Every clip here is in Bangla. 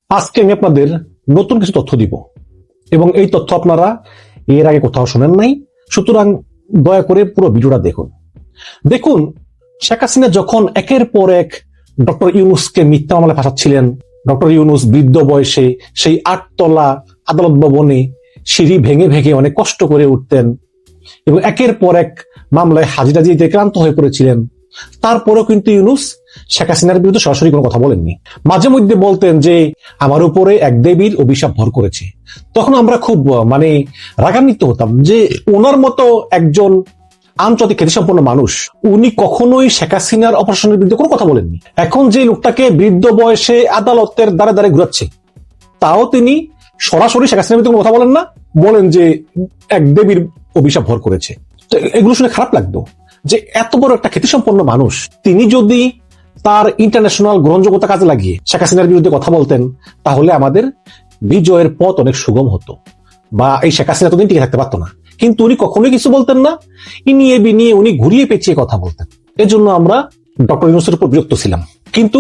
আজকে আমি আপনাদের নতুন কিছু তথ্য দিব এবং এই তথ্য আপনারা এর আগে কোথাও শোনেন নাই। সুতরাং দয়া করে পুরো ভিডিওটা দেখুন। দেখুন, শেখ হাসিনা যখন একের পর এক ডক্টর ইউনূসকে মিথ্যা মামলায় ফাঁসাচ্ছিলেন, ডক্টর ইউনূস বৃদ্ধ বয়সে সেই 8 তলা আদালত ভবনে সিঁড়ি ভেঙে ভেঙে অনেক কষ্ট করে উঠতেন এবং একের পর এক মামলায় হাজিরা দিতে ক্লান্ত হয়ে পড়েছিলেন। তারপরেও কিন্তু ইউনূস শেখ হাসিনার বিরুদ্ধে সরাসরি কোনো কথা বলেননি। মাঝে মধ্যে বলতেন যে আমার উপরে এক দেবীর অভিশাপ ভর করেছে। তখন আমরা খুব রাগান্বিত হতাম যে ওনার মতো একজন আন্তর্জাতিক খ্যাতিসম্পন্ন মানুষ, উনি কখনোই শেখ হাসিনার অপারেশনের বিরুদ্ধে কোনো কথা বলেননি। এখন যে লোকটাকে বৃদ্ধ বয়সে আদালতের দ্বারে দ্বারে ঘুরাচ্ছে, তাও তিনি সরাসরি শেখ হাসিনার বিরুদ্ধে কোনো কথা বলেন না, বলেন যে এক দেবীর অভিশাপ ভর করেছে। তো এগুলো শুনে খারাপ লাগতো যে এত বড় একটা খ্যাতিসম্পন্ন মানুষ, তিনি যদি তার ইন্টারন্যাশনাল গ্রহণযোগ্যতা কাজে লাগিয়ে শেখ হাসিনার বিরুদ্ধে কথা বলতেন, তাহলে আমাদের বিজয়ের পথ অনেক সুগম হতো বা এই শেখ হাসিনা এতদিন টিকে থাকতে পারতো না। কিন্তু উনি কখনোই কিছু বলতেন না, ইনিয়ে বিনিয়ে উনি ঘুরিয়ে পেঁচিয়ে কথা বলতেন। এজন্য আমরা ডক্টর ইউনূসের উপর বিরক্ত ছিলাম। কিন্তু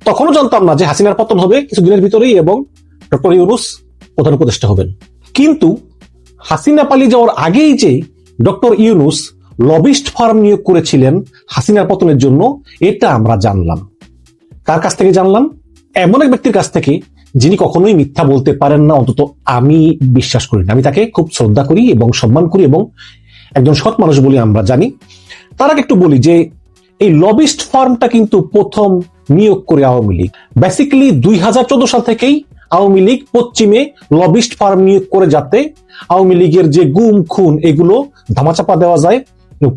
তখনও জানতাম না যে হাসিনার পতন হবে কিছুদিনের ভিতরেই এবং ডক্টর ইউনূস প্রধান উপদেষ্টা হবেন। কিন্তু হাসিনা পালিয়ে যাওয়ার আগেই যে ডক্টর ইউনূস লবিস্ট ফার্ম নিয়োগ করেছিলেন হাসিনার পতনের জন্য, এটা আমরা জানলাম। কার কাছ থেকে জানলাম? এমন এক ব্যক্তির কাছ থেকে যিনি কখনোই মিথ্যা বলতে পারেন না, অন্তত আমি বিশ্বাস করি না। আমি তাকে খুব শ্রদ্ধা করি এবং সম্মান করি এবং একজন সৎ মানুষ বলে আমরা জানি। তার আগে একটু বলি যে এই লবিস্ট ফার্মটা কিন্তু প্রথম নিয়োগ করে আওয়ামী লীগ। বেসিক্যালি 2014 সাল থেকেই আওয়ামী লীগ পশ্চিমে লবিস্ট ফার্ম নিয়োগ করে, যাতে আওয়ামী লীগের যে গুম খুন এগুলো ধামাচাপা দেওয়া যায়,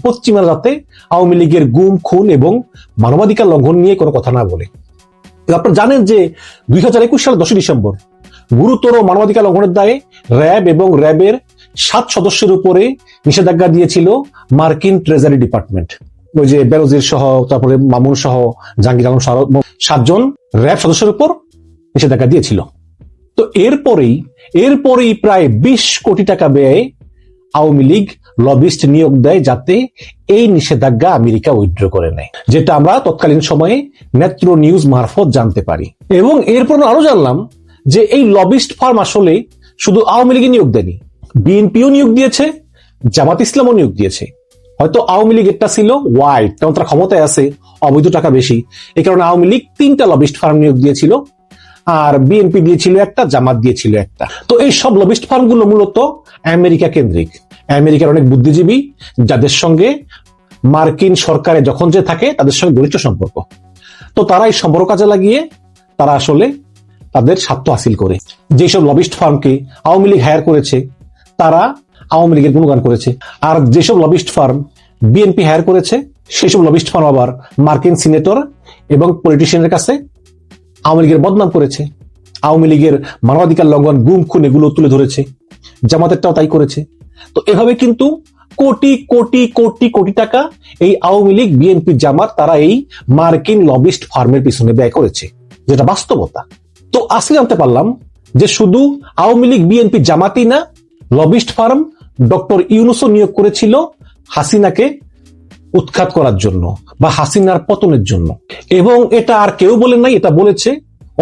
পশ্চিমা যাতে আওয়ামী লীগের গুম খুন এবং মানবাধিকার লঙ্ঘন নিয়ে কোনো কথা না বলে। আপনারা জানেন যে 2021 সালের 10 ডিসেম্বর গুরুতর মানবাধিকার লঙ্ঘনের দায়ে র্যাব এবং র্যাবের 7 সদস্যের উপরে নিষেধাজ্ঞা দিয়েছিল মার্কিন ট্রেজারি ডিপার্টমেন্ট। ওই যে বেনজির সহ, তারপরে মামুন সহ, জাহাঙ্গীর আলম সহ 7 জন র্যাব সদস্যের উপর নিষেধাজ্ঞা দিয়েছিল। তো এরপরেই প্রায় 20 কোটি টাকা ব্যয়ে আওয়ামী লীগ লবিস্ট নিয়োগ দেয় যাতে এই নিষেধাজ্ঞা আমেরিকা উইথড্র করে নেয়, যেটা আমরা তৎকালীন সময়ে নেত্র নিউজ মারফত জানতে পারি। এবং এরপর আরো জানলাম যে এই লবিস্ট ফার্ম আসলে শুধু আওয়ামী লীগই নিয়োগ দেয়নি, বিএনপিও নিয়োগ দিয়েছে, জামাত ইসলামও নিয়োগ দিয়েছে। হয়তো আওয়ামী লীগ একটা ছিল ওয়াইড, কারণ তারা ক্ষমতায় আছে, অবৈধ টাকা বেশি, এই কারণে আওয়ামী লীগ 3টা লবিস্ট ফার্ম নিয়োগ দিয়েছিল, আর বিএনপি দিয়েছিল একটা, জামাত দিয়েছিল একটা। তো এই সব লবিস্ট ফার্ম গুলো মূলত আমেরিকা কেন্দ্রিক। আমেরিকার অনেক বুদ্ধিজীবী যাদের সঙ্গে মার্কিন সরকারে যখন যে থাকে তাদের সঙ্গে ঘনিষ্ঠ সম্পর্ক, তো তারা এই সম্পর্ক কাজে লাগিয়ে তারা আসলে তাদের স্বার্থ হাসিল করে। যেসব লবিস্ট ফার্মকে আওয়ামী লীগ হায়ার করেছে তারা আওয়ামী লীগের গুণগান করেছে, আর যেসব লবিস্ট ফার্ম বিএনপি হায়ার করেছে সেই সব লবিস্ট ফার্ম আবার মার্কিন সিনেটর এবং পলিটিশিয়ানের কাছে আওয়ামী লীগের বদনাম করেছে, আওয়ামী লীগের মানবাধিকার লঙ্ঘন, গুম খুন এগুলো তুলে ধরেছে, জামাতেরটাও তাই করেছে। তো এভাবে কিন্তু কোটি কোটি কোটি কোটি টাকা এই আওয়ামী লীগ, বিএনপি, জামাত তারা এই মার্কিন লবিস্ট ফার্মের পিছনে ব্যয় করেছে, যেটা বাস্তবতা। তো আজকে জানতে পারলাম যে শুধু আওয়ামী লীগ, বিএনপি, জামাতই না, লবিস্ট ফার্ম ডক্টর ইউনূসও নিয়োগ করেছিল হাসিনাকে উৎখাত করার জন্য বা হাসিনার পতনের জন্য। এবং এটা আর কেউ বলেন নাই, এটা বলেছে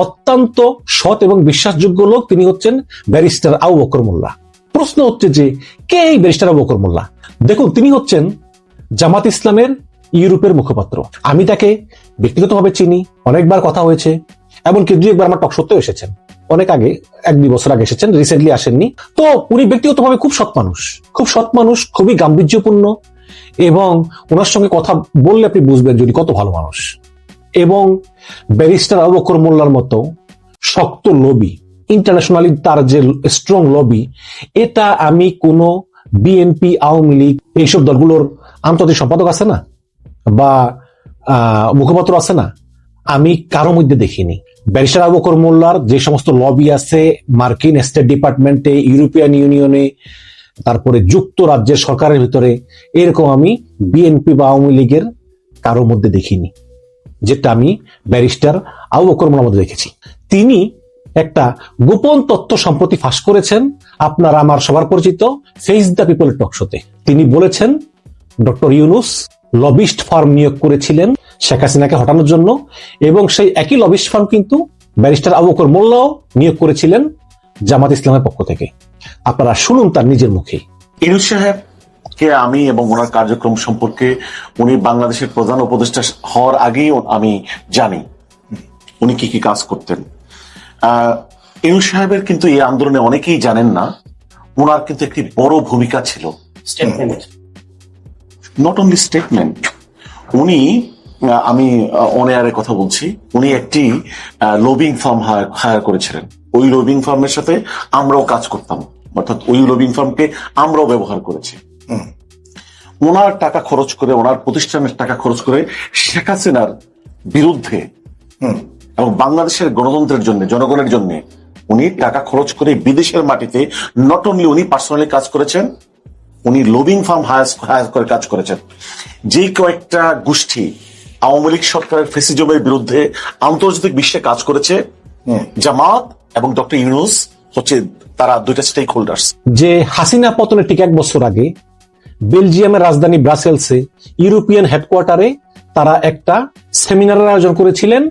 অত্যন্ত সৎ এবং বিশ্বাসযোগ্য লোক, তিনি হচ্ছেন ব্যারিস্টার আবু বকর মোল্লা। প্রশ্ন হচ্ছে যে কে এই ব্যারিস্টার আবু বকর মোল্লা? দেখুন, তিনি হচ্ছেন জামাত ইসলামের ইউরোপের মুখপাত্র। আমি তাকে ব্যক্তিগতভাবে চিনি, অনেকবার কথা হয়েছে, এমনকি 2-1 আমার টক শোতেও এসেছেন। অনেক আগে, 1-2 বছর আগে এসেছেন, রিসেন্টলি আসেননি। তো উনি ব্যক্তিগতভাবে খুব সৎ মানুষ, খুবই গাম্ভীর্যপূর্ণ, এবং ওনার সঙ্গে কথা বললে আপনি বুঝবেন যদি কত ভালো মানুষ। এবং ব্যারিস্টার আবু বকর মোল্লার মতো শক্ত লবি, ইন্টারন্যাশনালি তার যে স্ট্রং লবি, এটা আমি কোন বিএনপি, আওয়ামী লীগ এইসব দলগুলোর আন্তর্জাতিক সম্পাদক আছে না বা মুখপাত্র আছে না, আমি কারো মধ্যে দেখিনি। ব্যারিস্টার আবু বকর মোল্লার যে সমস্ত লবি আছে মার্কিন স্টেট ডিপার্টমেন্টে, ইউরোপিয়ান ইউনিয়নে, তারপরে যুক্তরাজ্যের সরকারের ভিতরে, এরকম আমি বিএনপি বা আওয়ামী লীগের কারো মধ্যে দেখিনি, যেটা আমি ব্যারিস্টার আবু বকর মোল্লার মধ্যে দেখেছি। তিনি একটা গোপন তথ্য সম্প্রতি ফাঁস করেছেন আপনার আমার সবার পরিচিত ফেস দ্য পিপল টক শোতে। তিনি বলেছেন ডক্টর ইউনূস লবিস্ট ফার্ম নিয়োগ করেছিলেন শেখ হাসিনাকে হটানোর জন্য, এবং সেই একই লবিস্ট ফার্ম কিন্তু ব্যারিস্টার আবু বকর মোল্লাও নিয়োগ করেছিলেন জামাত ইসলামের পক্ষ থেকে। আপনারা শুনুন তার নিজের মুখে। ইউনূস সাহেবকে আমি এবং ওনার কার্যক্রম সম্পর্কে, উনি বাংলাদেশের প্রধান উপদেষ্টা হওয়ার আগেই আমি জানি উনি কি কি কাজ করতেন। ইউনূস সাহেবের কিন্তু এই আন্দোলনে অনেকেই জানেন না, ওনার কিন্তু একটি বড় ভূমিকা ছিল। নট অনলি স্টেটমেন্ট, উনি, আমি অন এয়ারে কথা বলছি, উনি একটি লবিং ফার্ম হায়ার করেছিলেন। ওই লবিং ফার্মের সাথে আমরাও কাজ করতাম, অর্থাৎ ওই লবিং ফার্মকে আমরাও ব্যবহার করেছি। ওনার টাকা খরচ করে, ওনার প্রতিষ্ঠানের টাকা খরচ করে শেখ হাসিনার বিরুদ্ধে এবং বাংলাদেশের গণতন্ত্রের জন্য, জনগণের জন্য উনি টাকা খরচ করে বিদেশের মাটিতে নট অনলি উনি পার্সোনালি কাজ করেছেন, উনি লবিং ফার্ম হায়ার করে কাজ করেছেন। যে কয়েকটা গোষ্ঠী আওয়ামী লীগ সরকারের ফেসিজমের বিরুদ্ধে আন্তর্জাতিক বিশ্বে কাজ করেছে, জামাত এবং ডক্টর ইউনূস হচ্ছে তারা দুইটা স্টেক হোল্ডার্স। যে হাসিনা পতনের ঠিক 1 বছর আগে বেলজিয়ামের রাজধানী ব্রাসেলসে ইউরোপিয়ান হেডকোয়ার্টারে তারা একটা সেমিনারের আয়োজন করেছিলেন,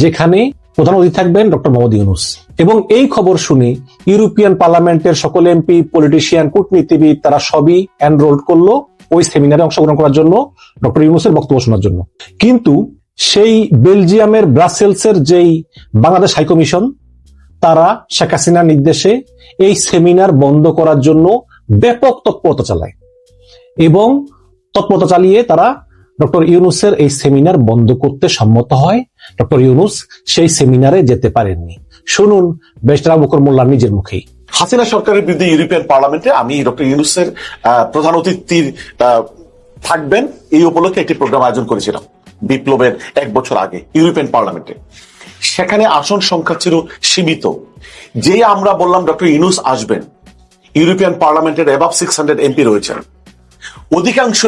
যেখানে প্রধান অতিথি থাকবেন ডক্টর মোহাম্মদ ইউনূস। এবং এই খবর শুনে ইউরোপিয়ান পার্লামেন্টের সকল এমপি, পলিটিশিয়ান, কূটনীতিবিদ তারা সবই এনরোল করলো ওই সেমিনারে অংশগ্রহণ করার জন্য, ডক্টর ইউনূসের বক্তব্য শোনার জন্য। কিন্তু সেই বেলজিয়ামের ব্রাসেলসের যেই বাংলাদেশ হাইকমিশন, তারা শেখ হাসিনার নির্দেশে এই সেমিনার বন্ধ করার জন্য ব্যাপক তৎপরতা চালায় এবং তৎপরতা চালিয়ে তারা ডক্টর ইউনূসের এই সেমিনার বন্ধ করতে সম্মত হয়। ডক্টর ইউনূস সেই সেমিনারে যেতে পারেননি। শুনুন ব্যারিস্টার আবু বকর মোল্লার নিজের মুখেই। হাসিনা সরকারের বিরুদ্ধে ইউরোপিয়ান পার্লামেন্টে আমি ডক্টর ইউনূসের প্রধান অতিথির থাকবেন এই উপলক্ষে একটি প্রোগ্রাম আয়োজন করেছিলাম বিপ্লবের 1 বছর আগে ইউরোপিয়ান পার্লামেন্টে। সেখানে আসন সংখ্যা ছিল সীমিত। যে আমরা বললাম ডক্টর ইউনূস আসবেন, ইউরোপিয়ান পার্লামেন্টের অ্যাবাভ 600 এমপি রয়েছেন, অধিকাংশ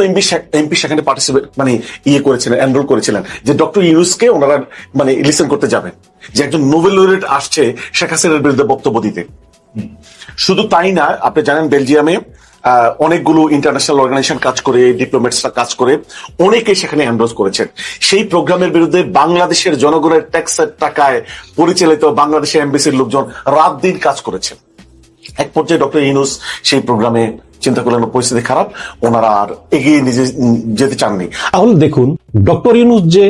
এমপি সেখানে পার্টিসিপেট করেছিলেন, এনরোল করেছিলেন যে ডক্টর ইউনূসকে ওনারা লিসেন করতে যাবেন, যে একজন নোবেল লরেট আসছে শেখ হাসিনার বিরুদ্ধে বক্তব্য দিতে। শুধু তাই না, আপনি জানেন বেলজিয়ামে অনেকগুলো ইন্টারন্যাশনাল অর্গানাইজেশন কাজ করে, ডিপ্লোমেটসরা কাজ করে, অনেকে সেখানে এনরোল করেছেন। সেই প্রোগ্রামের বিরুদ্ধে বাংলাদেশের জনগণের ট্যাক্সের টাকায় পরিচালিত বাংলাদেশের এমবিসির লোকজন রাত দিন কাজ করেছেন। এক পর্যায়ে ডক্টর ইউনূস সেই প্রোগ্রামে চিন্তা করলেন পরিস্থিতি খারাপ, ওনারা আর এগিয়ে যেতে চাননি। তাহলে দেখুন, ডক্টর ইউনূস যে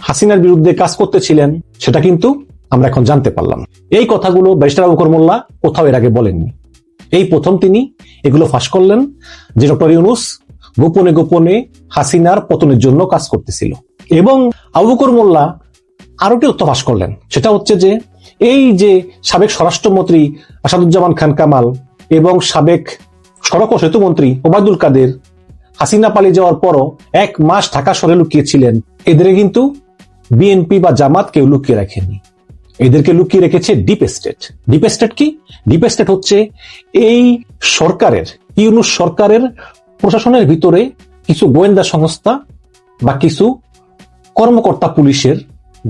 হাসিনার বিরুদ্ধে কাজ করতেছিলেন সেটা কিন্তু আমরা এখন জানতে পারলাম। এই কথাগুলো ব্যারিস্টার আবু বকর মোল্লা কোথাও এর আগে বলেননি। এই প্রথম তিনি এগুলো ফাঁস করলেন যে ডক্টর ইউনূস গোপনে গোপনে হাসিনার পতনের জন্য কাজ করতেছিল। এবং আবু বকর মোল্লা আরো একটি তথ্য ফাঁস করলেন, সেটা হচ্ছে যে এই যে সাবেক স্বরাষ্ট্রমন্ত্রী আসাদুজ্জামান খান কামাল এবং সাবেক সড়ক ও সেতু মন্ত্রী ওবায়দুল কাদের হাসিনা পালিয়ে যাওয়ার পরও 1 মাস ঢাকা শহরে লুকিয়েছিলেন, এদের কিন্তু বিএনপি বা জামাত কেউ লুকিয়ে রাখেনি। এদেরকে লুকিয়ে রেখেছে ডিপ স্টেট। ডিপ স্টেট কি? ডিপ স্টেট হচ্ছে এই সরকারের, ইউনূস সরকারের প্রশাসনের ভিতরে কিছু গোয়েন্দা সংস্থা বা কিছু কর্মকর্তা পুলিশের,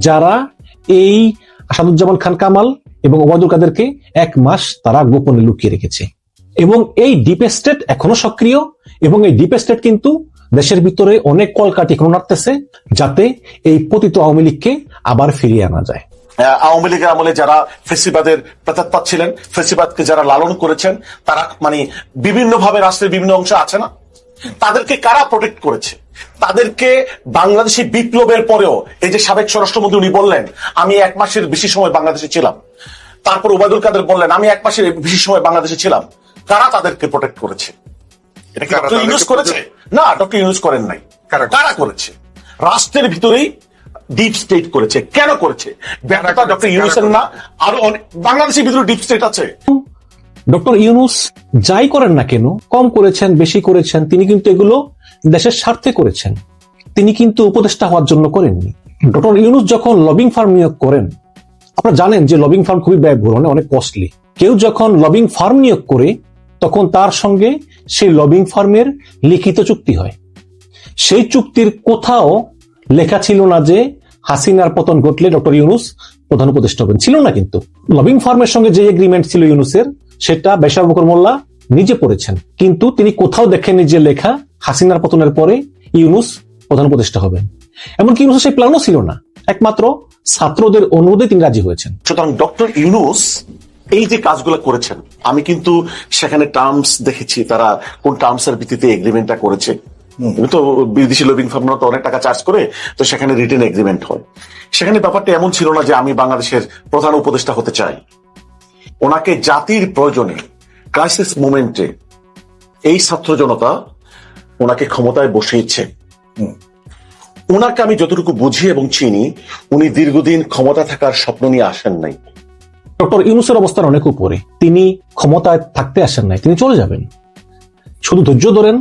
যারা এই আসাদুজ্জামান খান কামাল এবং ওবায়দুল কাদেরকে 1 মাস তারা গোপনে লুকিয়ে রেখেছে। এবং এই ডিপ স্টেট এখনো সক্রিয় এবং এই ডিপ স্টেট কিন্তু দেশের ভিতরে অনেক কলকাঠি এখনো নাড়তেছে, যাতে এই পতিত আওয়ামী লীগকে আবার ফিরিয়ে আনা যায়। আওয়ামী লীগের আমলে যারা ফেসিবাদের প্রেতাত্মা ছিলেন, ফেসিবাদকে যারা লালন করেছেন, তারা বিভিন্ন ভাবে রাষ্ট্রের বিভিন্ন অংশ আছে না, তাদেরকে কারা প্রোটেক্ট করেছে? তাদেরকে বাংলাদেশি বিপ্লবের পরেও, এই যে সাবেক স্বরাষ্ট্রমন্ত্রী উনি বললেন আমি 1 মাসের বেশি সময় বাংলাদেশে ছিলাম, তারপর ওবায়দুল কাদের বললেন আমি 1 মাসের বেশি সময় বাংলাদেশে ছিলাম, কারা তাদেরকে প্রোটেক্ট করেছে? এটা কি ডক্টর ইউনূস করেছে? না, ডক্টর ইউনূস করেন নাই। কারা করেছে? রাষ্ট্রের ভিতরেই ডিপ স্টেট করেছে। কেন করেছে? ব্যাপারটা ডক্টর ইউনূসের না, আরো বাংলাদেশের ভিতরে ডিপ স্টেট আছে। ডক্টর ইউনূস যাই করেন না কেন, কম করেছেন বেশি করেছেন, তিনি কিন্তু এগুলো দেশের স্বার্থে করেছেন। তিনি কিন্তু উপদেষ্টা হওয়ার জন্য করেননি। ডক্টর ইউনূস যখন লবিং ফার্ম নিয়োগ করেন, আপনারা জানেন যে লবিং ফার্ম খুবই ব্যয়বহুল, অনেক কস্টলি। কেউ যখন লবিং ফার্ম নিয়োগ করে তখন তার সঙ্গে সেই লবিং ফার্মের লিখিত চুক্তি হয়। সেই চুক্তির কোথাও লেখা ছিল না যে হাসিনার পতন ঘটলে ডক্টর ইউনূস প্রধান উপদেষ্টা হবেন, ছিল না। কিন্তু লবিং ফার্মের সঙ্গে যে এগ্রিমেন্ট ছিল ইউনূসের, সেটা ব্যারিস্টার আবু বকর মোল্লা নিজে পড়েছেন, কিন্তু তিনি কোথাও দেখেননি যে লেখা হাসিনার পতনের পরে ইউনূস প্রধান উপদেষ্টা হবেন। এমনকি ইউনূসের সেই প্ল্যানও ছিল না। একমাত্র ছাত্রদের অনুরোধে তিনি রাজি হয়েছেন। সুতরাং ডক্টর ইউনূস এই যে কাজগুলো করেছেন, আমি কিন্তু সেখানে টার্মস দেখেছি, তারা কোন টার্মস এর ভিত্তিতে এগ্রিমেন্টটা করেছে। তো বিদেশি লবিং ফার্মরা তো অনেক টাকা চার্জ করে, তো সেখানে রিটেন এগ্রিমেন্ট হয়। সেখানে ব্যাপারটা এমন ছিল না যে আমি বাংলাদেশের প্রধান উপদেষ্টা হতে চাই। ওনাকে জাতির প্রয়োজনে, ক্রাইসিস মোমেন্টে এই ছাত্র জনতা ওনাকে ক্ষমতায় বসিয়েছে। ওনাকে আমি যতটুকু বুঝি এবং চিনি, উনি দীর্ঘদিন ক্ষমতা থাকার স্বপ্ন নিয়ে আসেন নাই। ডক্টর ইউনূসের অবস্থান অনেক উপরে, তিনি ক্ষমতায় থাকতে আসেন নাই, তিনি চলে যাবেন। শুধু ধৈর্য ধরেন,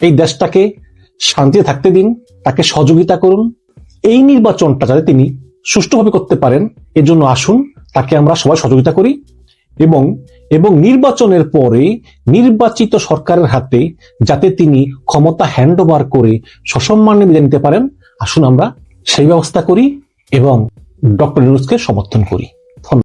এই দেশটাকে শান্তিতে থাকতে দিন, তাকে সহযোগিতা করুন। এই নির্বাচনটা যাতে তিনি সুষ্ঠুভাবে করতে পারেন, এর জন্য আসুন তাকে আমরা সবাই সহযোগিতা করি এবং এবং নির্বাচনের পরে নির্বাচিত সরকারের হাতে যাতে তিনি ক্ষমতা হ্যান্ড ওভার করে সসম্মানে বিদায় নিতে পারেন, আসুন আমরা সেই ব্যবস্থা করি এবং ডক্টর ইউনূসকে সমর্থন করি।